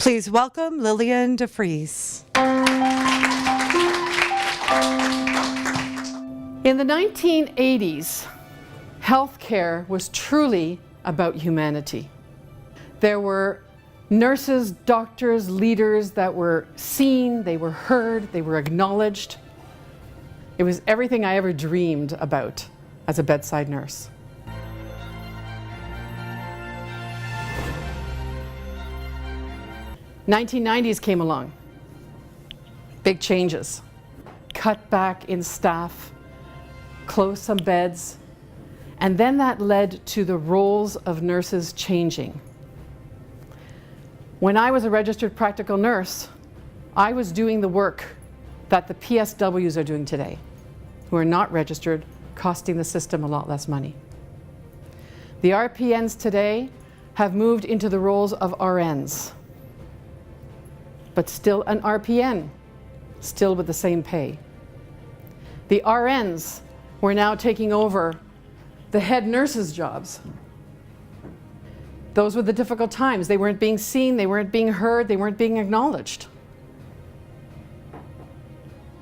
Please welcome Liliane de Vries. In the 1980s, healthcare was truly about humanity. There were nurses, doctors, leaders that were seen, they were heard, they were acknowledged. It was everything I ever dreamed about as a bedside nurse. The 1990s came along. Big changes. Cut back in staff, close some beds, and then that led to the roles of nurses changing. When I was a registered practical nurse, I was doing the work that the PSWs are doing today, who are not registered, costing the system a lot less money. The RPNs today have moved into the roles of RNs, but still an RPN, still with the same pay. The RNs were now taking over the head nurses' jobs. Those were the difficult times. They weren't being seen, they weren't being heard, they weren't being acknowledged.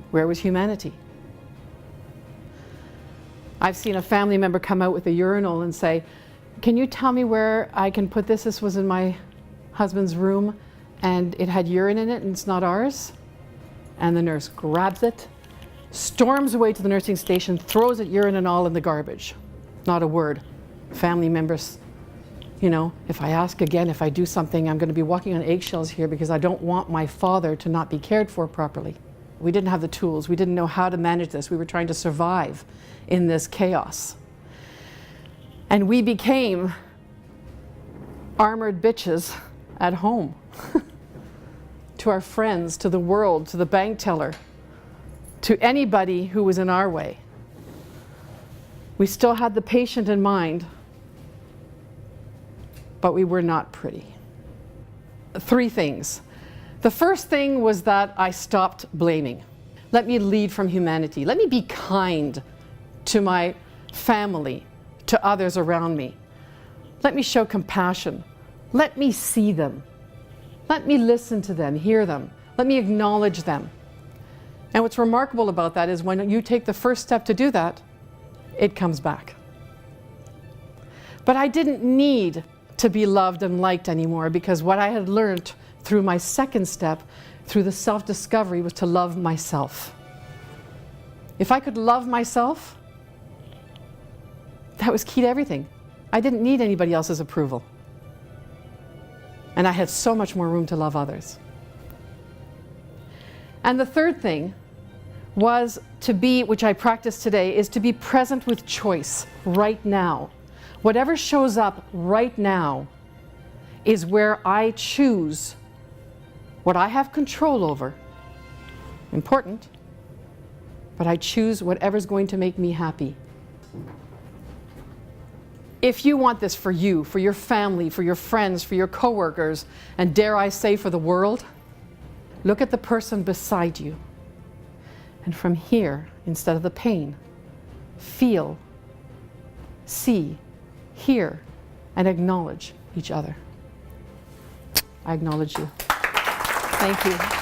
Where was humanity? I've seen a family member come out with a urinal and say, "Can you tell me where I can put this? This was in my husband's room and it had urine in it and it's not ours." And the nurse grabs it, storms away to the nursing station, throws it urine and all in the garbage. Not a word. Family members, you know, if I ask again, if I do something, I'm going to be walking on eggshells here because I don't want my father to not be cared for properly. We didn't have the tools. We didn't know how to manage this. We were trying to survive in this chaos. And we became armored bitches at home to our friends, to the world, to the bank teller, to anybody who was in our way. We still had the patient in mind, but we were not pretty. Three things. The first thing was that I stopped blaming. Let me lead from humanity. Let me be kind to my family, to others around me. Let me show compassion. Let me see them. Let me listen to them, hear them. Let me acknowledge them. And what's remarkable about that is when you take the first step to do that, it comes back. But I didn't need to be loved and liked anymore, because what I had learned through my second step, through the self-discovery, was to love myself. If I could love myself, that was key to everything. I didn't need anybody else's approval. And I had so much more room to love others. And the third thing was to be, which I practice today, is to be present with choice right now. Whatever shows up right now is where I choose what I have control over. Important, but I choose whatever's going to make me happy. If you want this for you, for your family, for your friends, for your coworkers, and dare I say for the world, look at the person beside you. And from here, instead of the pain, feel, see, hear, and acknowledge each other. I acknowledge you. Thank you.